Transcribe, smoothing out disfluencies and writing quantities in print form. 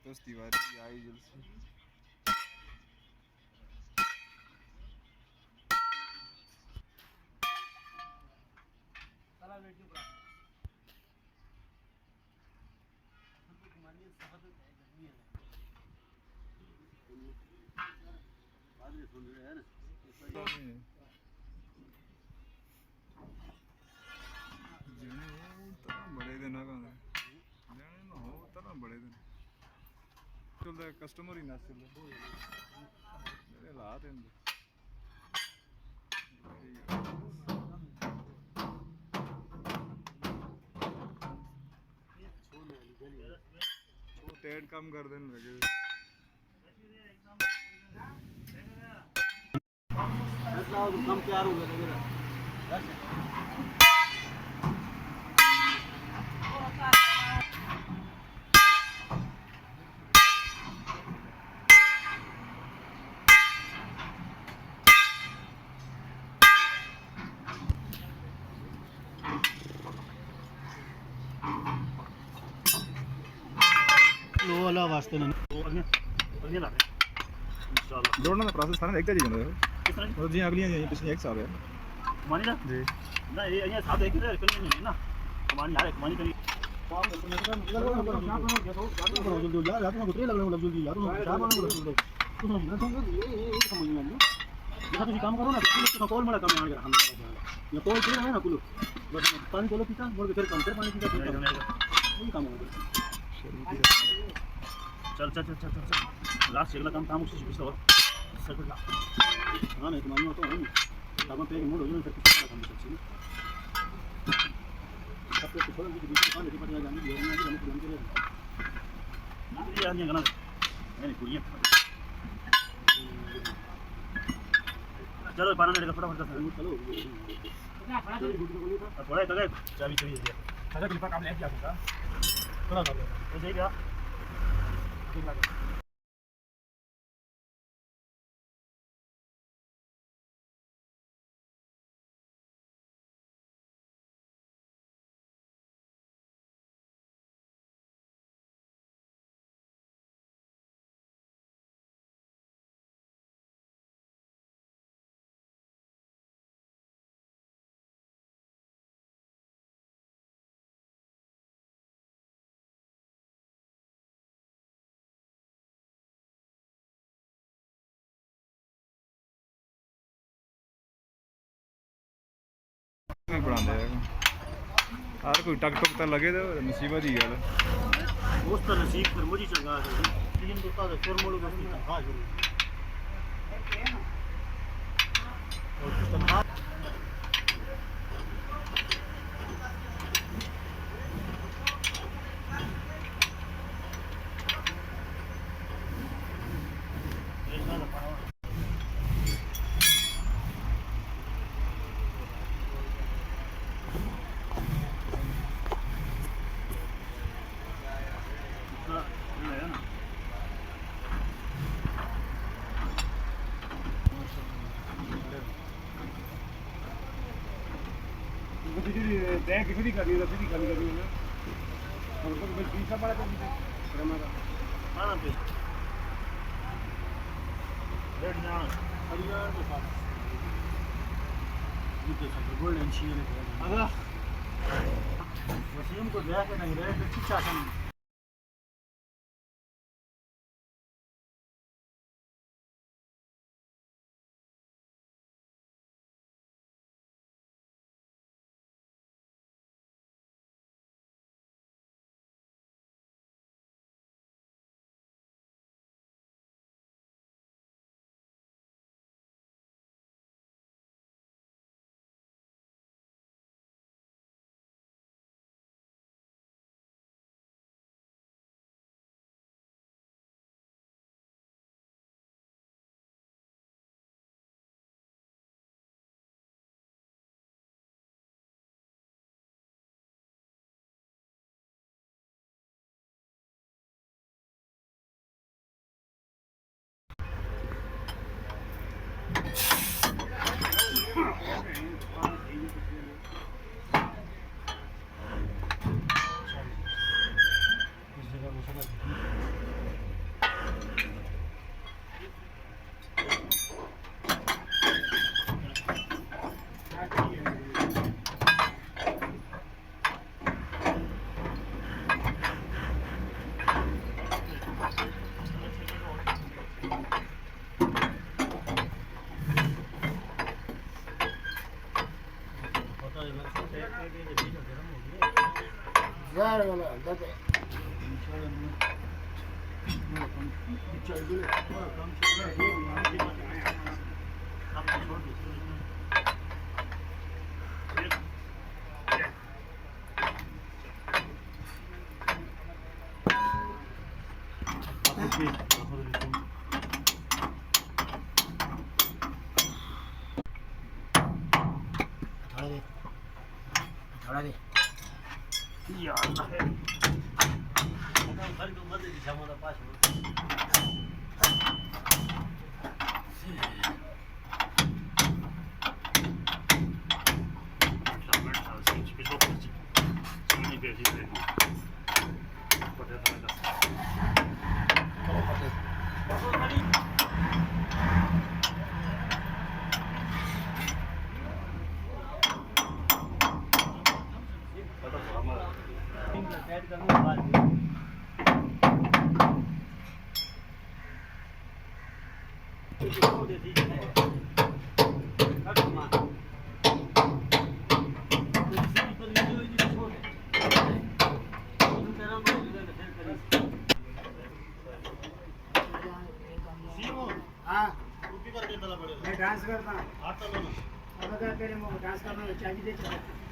बस दीवार आई जल्दी बड़े दिन होता ना बड़े दिन चलता कस्टमर ही ना चल मेरे हालात हैं टेड कम कर देने लगे कम तैयार हो गया लो वाला वास्ते ना जोड़ना का प्रोसेस सारा एक तरीके से और जी अगली हैं पिछले एक साल है मानी ना जी ना ये साथ एक है नहीं ना मानी यार मानी करी काम करने का जल्दी यार रात में गुतरे लग रहे हो जल्दी यार क्या मानो तुम ना समझो ये समझ में नहीं जैसा तुम काम करो ना तो कॉल मरा काम यार हम ये कॉल किया है ना कुल बस पानी चलो पीता बोल के फिर कम पानी पीता यही काम होगा चल चल चल चल चल लास्ट अगला काम उससे पिछला और सर्किट ला हां नहीं तो मानो तो है काम पे मोड़ हो जाए फिर किसी काम कर सकते सब कुछ छोड़ के बीच में पानी पड़ जाएगा ये नहीं हम प्लान करें ये आने गना नहीं कुड़ियां चलो पानी लेकर फटाफट चलो थोड़ा थोड़ा चाबी चाहिए सारा क्लिप काम ले किया था थोड़ा हो जाएगा ठीक लगा ਬਣਾਉਂਦੇ ਆ हर कोई टक टुक तो लगे तो मुसीबत ही गल उस तो नसीब फिर मुझे चंगा है लेकिन तो ताज़ा शोर मोड़ का उसकी तनख्वाह जरूर और कुछ तनख्वाह बैंक किसी करनी है सीधी खाली करनी है ना और तो बिल फीस बड़ा कर दीजिए रमा का खाना पे रेड जान हरियाणा के साथ ये सब गोल्डन शील है अगर वसीम को दया के नहीं रहे तो चिच्चा सन यार वाला दादा थोड़ा दे या अल्लाह है घर को मत दिखा मोदा पास हाँ मैं डांस करता हूँ। आप तो तेरे मुँह डांस करना चाहिए।